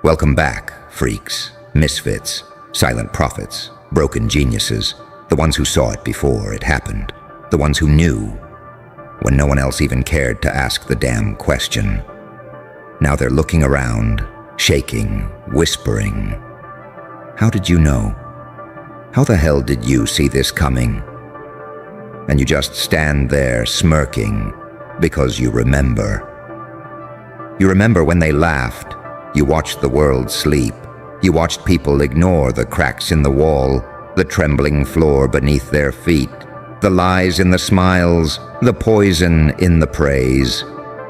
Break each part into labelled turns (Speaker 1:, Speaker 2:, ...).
Speaker 1: Welcome back, freaks, misfits, silent prophets, broken geniuses, the ones who saw it before it happened, the ones who knew when no one else even cared to ask the damn question. Now they're looking around, shaking, whispering. How did you know? How the hell did you see this coming? And you just stand there smirking because you remember. You remember when they laughed. You watched the world sleep. You watched people ignore the cracks in the wall, the trembling floor beneath their feet, the lies in the smiles, the poison in the praise.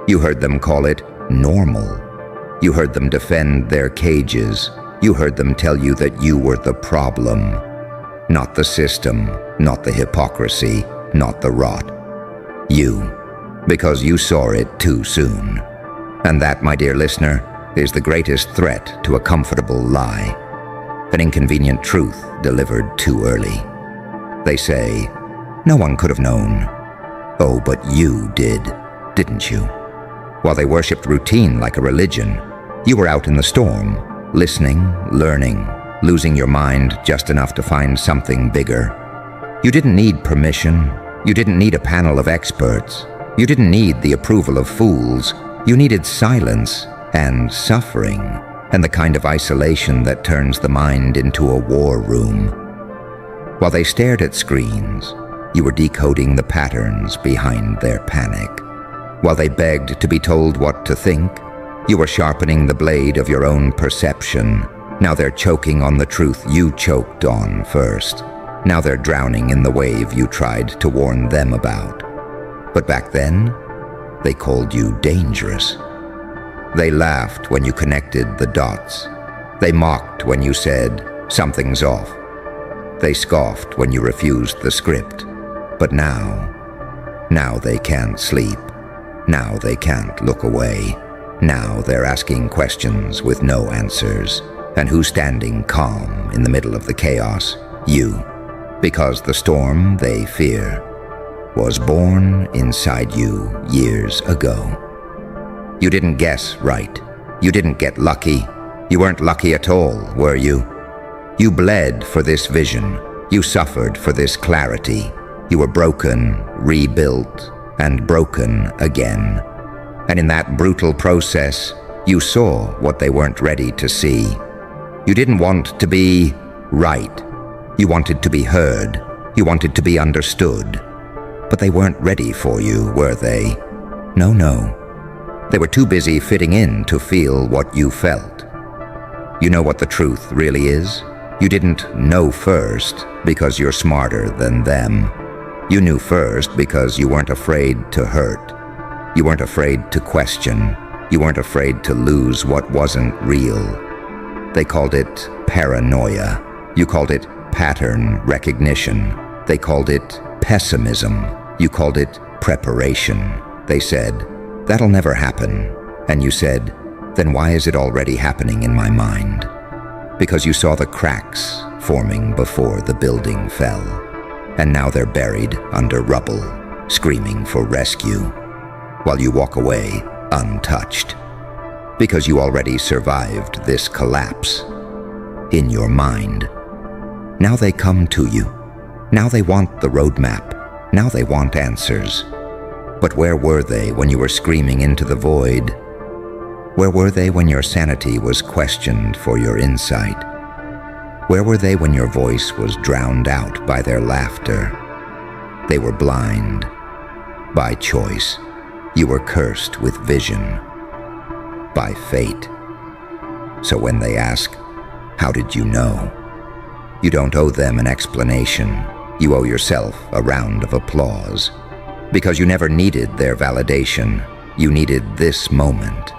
Speaker 1: You heard them call it normal. You heard them defend their cages. You heard them tell you that you were the problem. Not the system, not the hypocrisy, not the rot. You, because you saw it too soon. And that, my dear listener, is the greatest threat to a comfortable lie. An inconvenient truth delivered too early. They say, no one could have known. Oh, but you did, didn't you? While they worshipped routine like a religion, you were out in the storm, listening, learning, losing your mind just enough to find something bigger. You didn't need permission. You didn't need a panel of experts. You didn't need the approval of fools. You needed silence and suffering, and the kind of isolation that turns the mind into a war room. While they stared at screens, you were decoding the patterns behind their panic. While they begged to be told what to think, you were sharpening the blade of your own perception. Now they're choking on the truth you choked on first. Now they're drowning in the wave you tried to warn them about. But back then, they called you dangerous. They laughed when you connected the dots. They mocked when you said, something's off. They scoffed when you refused the script. But now they can't sleep. Now they can't look away. Now they're asking questions with no answers. And who's standing calm in the middle of the chaos? You. Because the storm they fear was born inside you years ago. You didn't guess right. You didn't get lucky. You weren't lucky at all, were you? You bled for this vision. You suffered for this clarity. You were broken, rebuilt, and broken again. And in that brutal process, you saw what they weren't ready to see. You didn't want to be right. You wanted to be heard. You wanted to be understood. But they weren't ready for you, were they? No. They were too busy fitting in to feel what you felt. You know what the truth really is? You didn't know first because you're smarter than them. You knew first because you weren't afraid to hurt. You weren't afraid to question. You weren't afraid to lose what wasn't real. They called it paranoia. You called it pattern recognition. They called it pessimism. You called it preparation. They said, that'll never happen. And you said, then why is it already happening in my mind? Because you saw the cracks forming before the building fell. And now they're buried under rubble, screaming for rescue, while you walk away untouched. Because you already survived this collapse in your mind. Now they come to you. Now they want the roadmap. Now they want answers. But where were they when you were screaming into the void? Where were they when your sanity was questioned for your insight? Where were they when your voice was drowned out by their laughter? They were blind. By choice, you were cursed with vision. By fate. So when they ask, how did you know? You don't owe them an explanation. You owe yourself a round of applause. Because you never needed their validation. You needed this moment.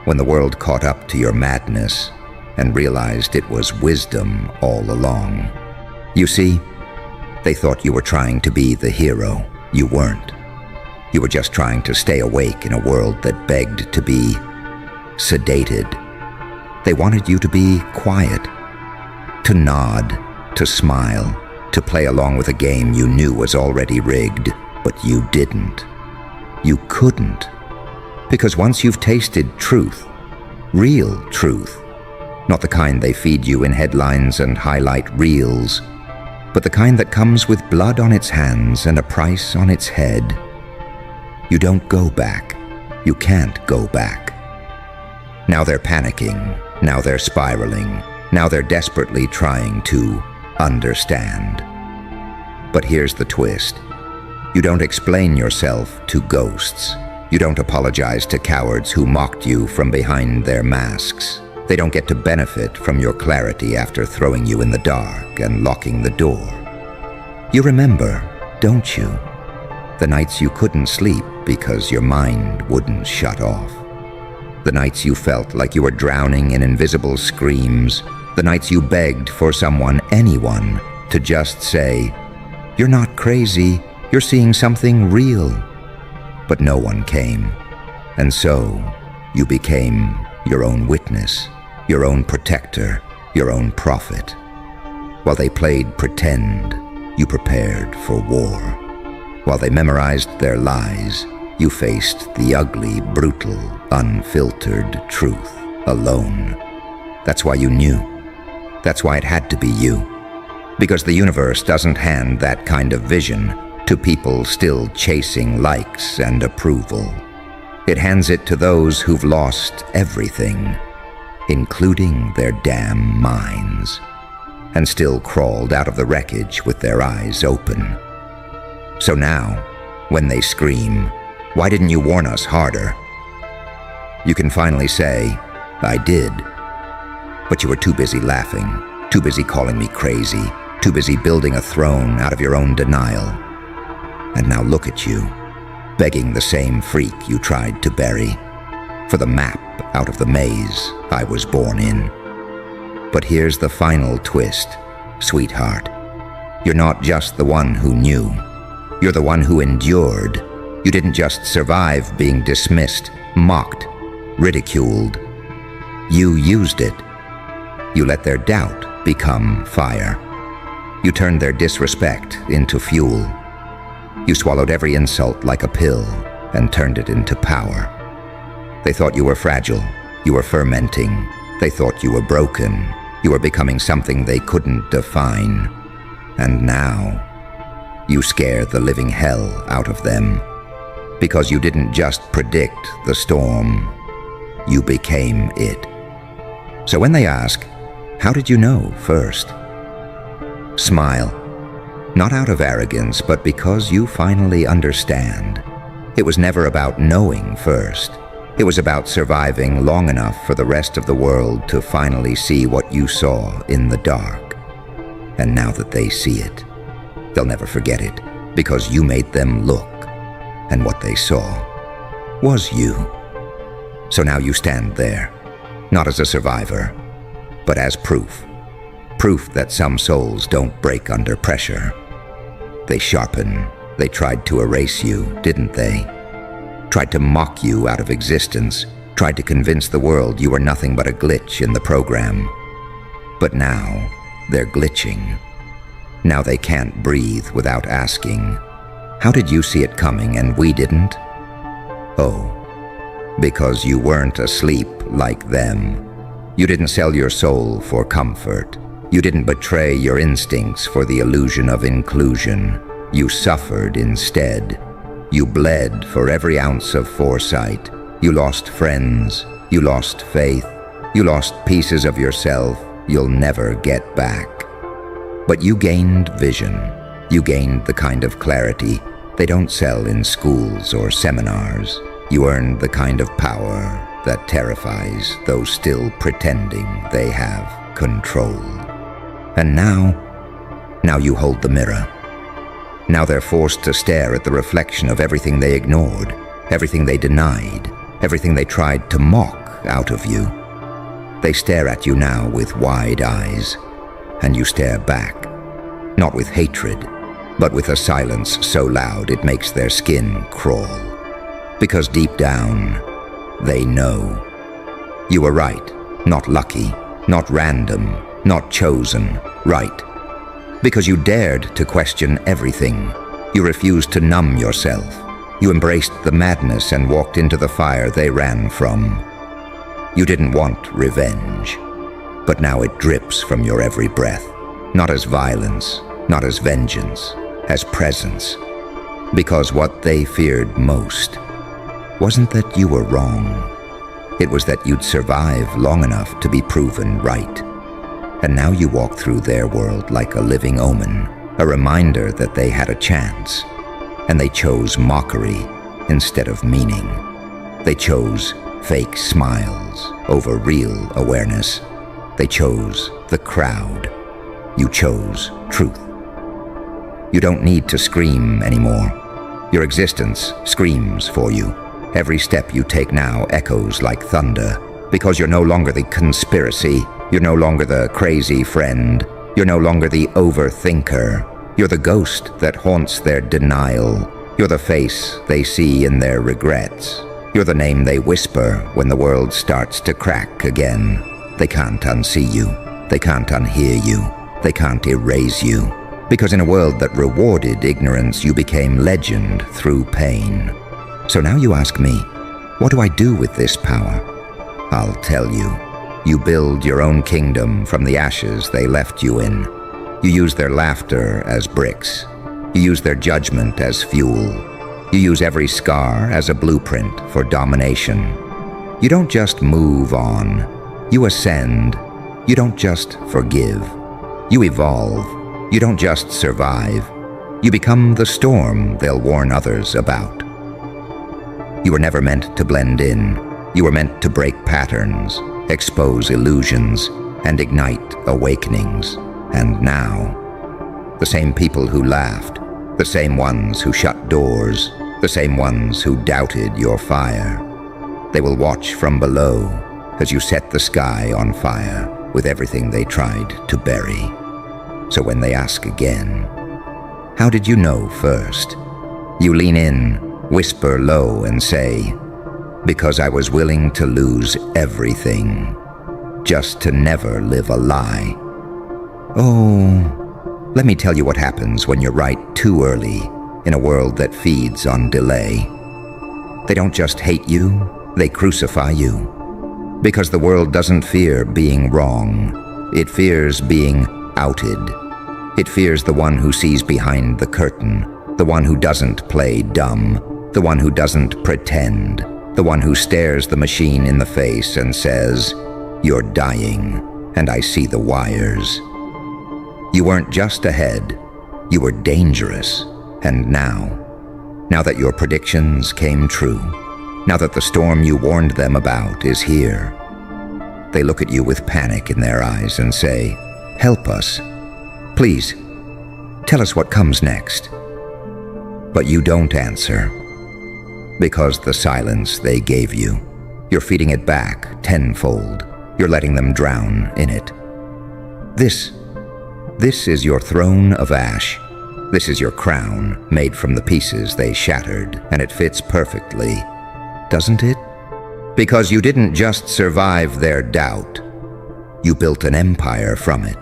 Speaker 1: When the world caught up to your madness and realized it was wisdom all along. You see, they thought you were trying to be the hero. You weren't. You were just trying to stay awake in a world that begged to be sedated. They wanted you to be quiet, to nod, to smile, to play along with a game you knew was already rigged, but you didn't. You couldn't. Because once you've tasted truth, Real truth. Not the kind they feed you in headlines and highlight reels, but the kind that comes with blood on its hands and a price on its head. You don't go back. You can't go back. Now they're panicking. Now they're spiraling. Now they're desperately trying to understand. But here's the twist. You don't explain yourself to ghosts. You don't apologize to cowards who mocked you from behind their masks. They don't get to benefit from your clarity after throwing you in the dark and locking the door. You remember, don't you? The nights you couldn't sleep because your mind wouldn't shut off. The nights you felt like you were drowning in invisible screams. The nights you begged for someone, anyone, to just say, "You're not crazy, you're seeing something real." But no one came. And so, you became your own witness, your own protector, your own prophet. While they played pretend, you prepared for war. While they memorized their lies, you faced the ugly, brutal, unfiltered truth alone. That's why you knew. That's why it had to be you. Because the universe doesn't hand that kind of vision to people still chasing likes and approval. It hands it to those who've lost everything, including their damn minds, and still crawled out of the wreckage with their eyes open. So now, when they scream, "Why didn't you warn us harder?" you can finally say, "I did." But you were too busy laughing, too busy calling me crazy, too busy building a throne out of your own denial. And now look at you, begging the same freak you tried to bury for the map out of the maze I was born in. But here's the final twist, sweetheart. You're not just the one who knew. You're the one who endured. You didn't just survive being dismissed, mocked, ridiculed. You used it. You let their doubt become fire. You turned their disrespect into fuel. You swallowed every insult like a pill and turned it into power. They thought you were fragile. You were fermenting. They thought you were broken. You were becoming something they couldn't define. And now, you scare the living hell out of them. Because you didn't just predict the storm. You became it. So when they ask, "How did you know first?" smile. Not out of arrogance, but because you finally understand. It was never about knowing first. It was about surviving long enough for the rest of the world to finally see what you saw in the dark. And now that they see it, they'll never forget it, because you made them look, and what they saw was you. So now you stand there, not as a survivor, but as proof. Proof that some souls don't break under pressure. They sharpen. They tried to erase you, didn't they? Tried to mock you out of existence. Tried to convince the world you were nothing but a glitch in the program. But now, they're glitching. Now they can't breathe without asking, "How did you see it coming and we didn't?" Oh, because you weren't asleep like them. You didn't sell your soul for comfort. You didn't betray your instincts for the illusion of inclusion. You suffered instead. You bled for every ounce of foresight. You lost friends. You lost faith. You lost pieces of yourself you'll never get back. But you gained vision. You gained the kind of clarity they don't sell in schools or seminars. You earned the kind of power that terrifies those still pretending they have control. And now you hold the mirror. Now they're forced to stare at the reflection of everything they ignored, everything they denied, everything they tried to mock out of you. They stare at you now with wide eyes, and you stare back, not with hatred, but with a silence so loud it makes their skin crawl. Because deep down, they know. You were right, not lucky, not random, not chosen, right. Because you dared to question everything. You refused to numb yourself. You embraced the madness and walked into the fire they ran from. You didn't want revenge, but now it drips from your every breath, not as violence, not as vengeance, as presence. Because what they feared most wasn't that you were wrong. It was that you'd survive long enough to be proven right. And now you walk through their world like a living omen, a reminder that they had a chance. And they chose mockery instead of meaning. They chose fake smiles over real awareness. They chose the crowd. You chose truth. You don't need to scream anymore. Your existence screams for you. Every step you take now echoes like thunder, because you're no longer the conspiracy, you're no longer the crazy friend, you're no longer the overthinker. You're the ghost that haunts their denial. You're the face they see in their regrets. You're the name they whisper when the world starts to crack again. They can't unsee you. They can't unhear you. They can't erase you. Because in a world that rewarded ignorance, you became legend through pain. So now you ask me, what do I do with this power? I'll tell you. You build your own kingdom from the ashes they left you in. You use their laughter as bricks. You use their judgment as fuel. You use every scar as a blueprint for domination. You don't just move on. You ascend. You don't just forgive. You evolve. You don't just survive. You become the storm they'll warn others about. You were never meant to blend in. You were meant to break patterns, expose illusions, and ignite awakenings. And now, the same people who laughed, the same ones who shut doors, the same ones who doubted your fire, they will watch from below as you set the sky on fire with everything they tried to bury. So when they ask again, how did you know first? You lean in, whisper low and say, because I was willing to lose everything, just to never live a lie. Oh, let me tell you what happens when you're right too early in a world that feeds on delay. They don't just hate you, they crucify you. Because the world doesn't fear being wrong, it fears being outed. It fears the one who sees behind the curtain, the one who doesn't play dumb, the one who doesn't pretend, the one who stares the machine in the face and says, "You're dying, and I see the wires." You weren't just ahead, you were dangerous. And now that your predictions came true, now that the storm you warned them about is here, they look at you with panic in their eyes and say, "Help us. Please, tell us what comes next." But you don't answer, because the silence they gave you, you're feeding it back tenfold. You're letting them drown in it. This is your throne of ash. This is your crown, made from the pieces they shattered, and it fits perfectly, doesn't it? Because you didn't just survive their doubt, you built an empire from it.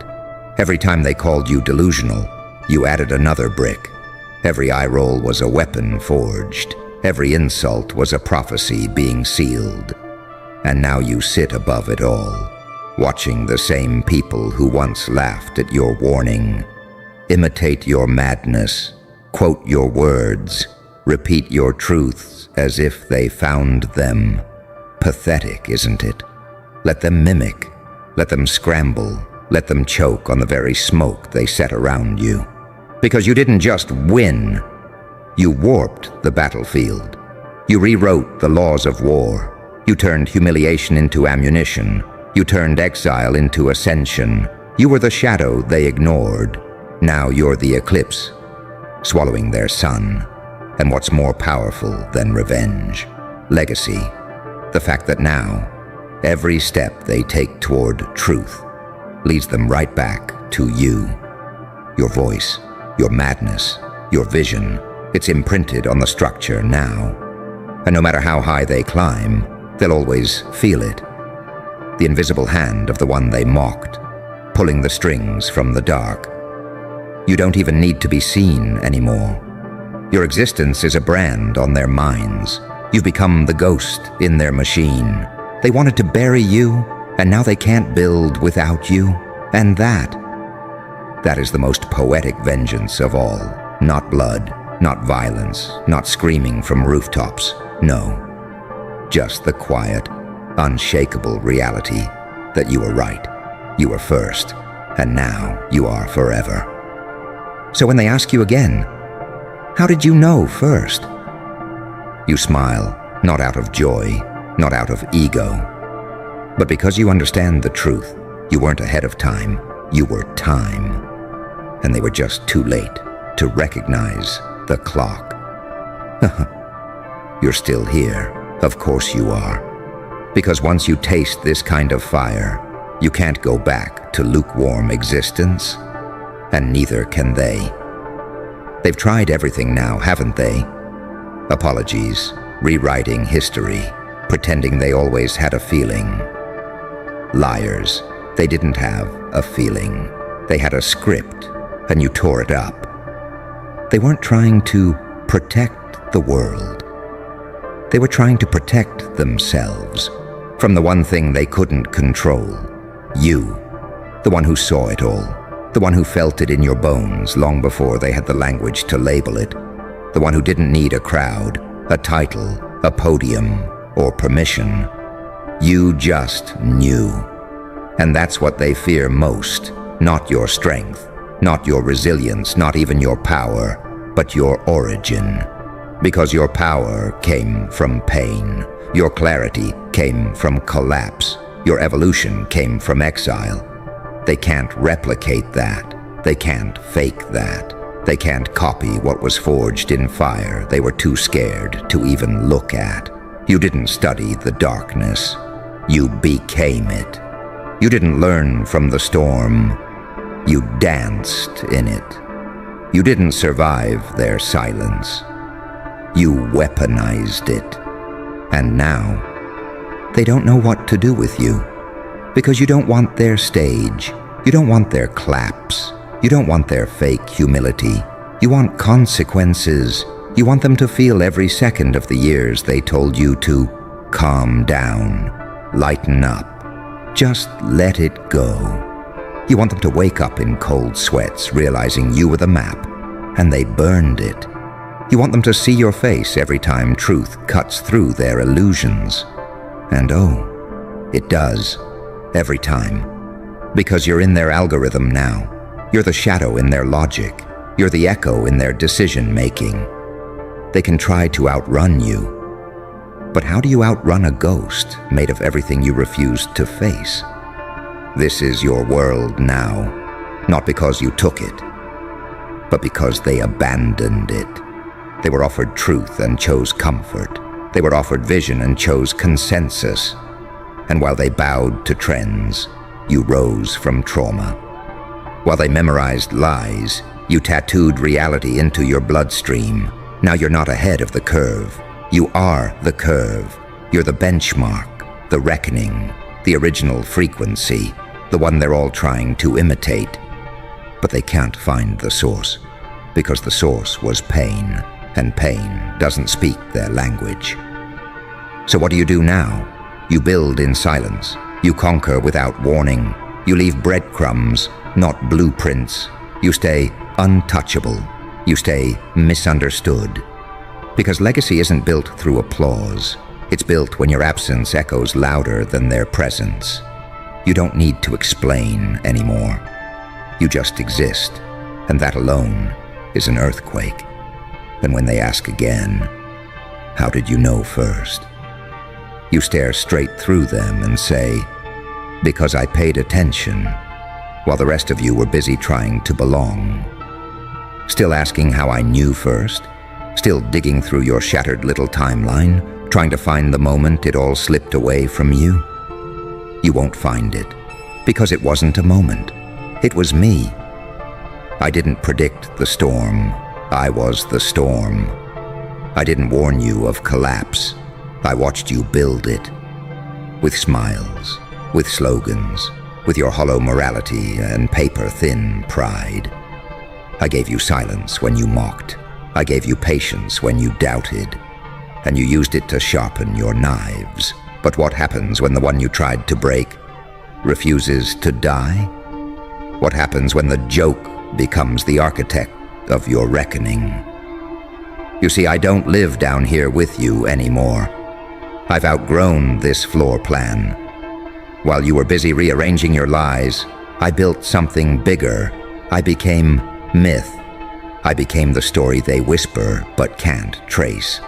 Speaker 1: Every time they called you delusional, you added another brick. Every eye roll was a weapon forged. Every insult was a prophecy being sealed. And now you sit above it all, watching the same people who once laughed at your warning imitate your madness, quote your words, repeat your truths as if they found them. Pathetic, isn't it? Let them mimic, let them scramble, let them choke on the very smoke they set around you. Because you didn't just win, you warped the battlefield. You rewrote the laws of war. You turned humiliation into ammunition. You turned exile into ascension. You were the shadow they ignored. Now you're the eclipse, swallowing their sun. And what's more powerful than revenge? Legacy. The fact that now, every step they take toward truth leads them right back to you. Your voice, your madness, your vision, it's imprinted on the structure now. And no matter how high they climb, they'll always feel it. The invisible hand of the one they mocked, pulling the strings from the dark. You don't even need to be seen anymore. Your existence is a brand on their minds. You've become the ghost in their machine, They wanted to bury you, and now they can't build without you. And that is the most poetic vengeance of all. Not blood, not violence, not screaming from rooftops. No, just the quiet, unshakable reality that you were right. You were first, and now you are forever. So when they ask you again, how did you know first? You smile, not out of joy, not out of ego, but because you understand the truth. You weren't ahead of time, you were time. And they were just too late to recognize the clock. You're still here, of course you are. Because once you taste this kind of fire, you can't go back to lukewarm existence, and neither can they. They've tried everything now, haven't they? Apologies, rewriting history, pretending they always had a feeling. Liars, they didn't have a feeling. They had a script, and you tore it up. They weren't trying to protect the world. They were trying to protect themselves from the one thing they couldn't control. You, the one who saw it all, the one who felt it in your bones long before they had the language to label it, the one who didn't need a crowd, a title, a podium, or permission. You just knew. And that's what they fear most, not your strength, not your resilience, not even your power, but your origin. Because your power came from pain, your clarity came from collapse, your evolution came from exile. They can't replicate that. They can't fake that. They can't copy what was forged in fire they were too scared to even look at. You didn't study the darkness. You became it. You didn't learn from the storm. You danced in it. You didn't survive their silence. You weaponized it. And now, they don't know what to do with you. Because you don't want their stage. You don't want their claps. You don't want their fake humility. You want consequences. You want them to feel every second of the years they told you to calm down, lighten up, just let it go. You want them to wake up in cold sweats, realizing you were the map, and they burned it. You want them to see your face every time truth cuts through their illusions. And oh, it does, every time. Because you're in their algorithm now. You're the shadow in their logic. You're the echo in their decision-making. They can try to outrun you. But how do you outrun a ghost made of everything you refused to face? This is your world now, not because you took it, but because they abandoned it. They were offered truth and chose comfort. They were offered vision and chose consensus. And while they bowed to trends, you rose from trauma. While they memorized lies, you tattooed reality into your bloodstream. Now you're not ahead of the curve. You are the curve. You're the benchmark, the reckoning, the original frequency, the one they're all trying to imitate. But they can't find the source, because the source was pain, and pain doesn't speak their language. So what do you do now? You build in silence. You conquer without warning. You leave breadcrumbs, not blueprints. You stay untouchable. You stay misunderstood. Because legacy isn't built through applause. It's built when your absence echoes louder than their presence. You don't need to explain anymore. You just exist, and that alone is an earthquake. And when they ask again, how did you know first? You stare straight through them and say, because I paid attention, while the rest of you were busy trying to belong. Still asking how I knew first? Still digging through your shattered little timeline, trying to find the moment it all slipped away from you? You won't find it, because it wasn't a moment. It was me. I didn't predict the storm. I was the storm. I didn't warn you of collapse. I watched you build it. With smiles, with slogans, with your hollow morality and paper-thin pride. I gave you silence when you mocked. I gave you patience when you doubted. And you used it to sharpen your knives. But what happens when the one you tried to break refuses to die? What happens when the joke becomes the architect of your reckoning? You see, I don't live down here with you anymore. I've outgrown this floor plan. While you were busy rearranging your lies, I built something bigger. I became myth. I became the story they whisper but can't trace.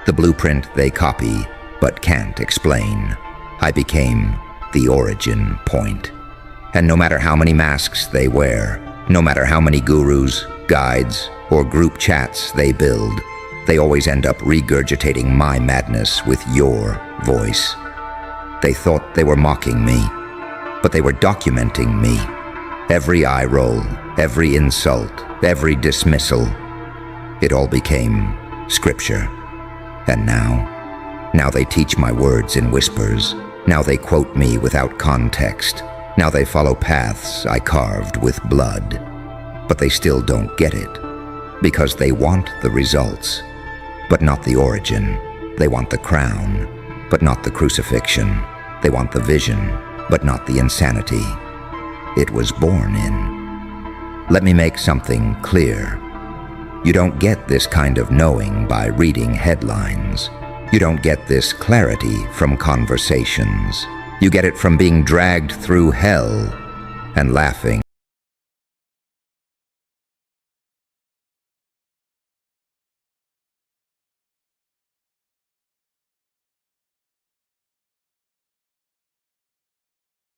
Speaker 1: The blueprint they copy but can't explain. I became the origin point. And no matter how many masks they wear, no matter how many gurus, guides, or group chats they build, they always end up regurgitating my madness with your voice. They thought they were mocking me, but they were documenting me. Every eye roll, every insult, every dismissal, it all became scripture. And now they teach my words in whispers. Now they quote me without context. Now they follow paths I carved with blood. But they still don't get it, because they want the results, but not the origin. They want the crown, but not the crucifixion. They want the vision, but not the insanity it was born in. Let me make something clear. You don't get this kind of knowing by reading headlines. You don't get this clarity from conversations. You get it from being dragged through hell and laughing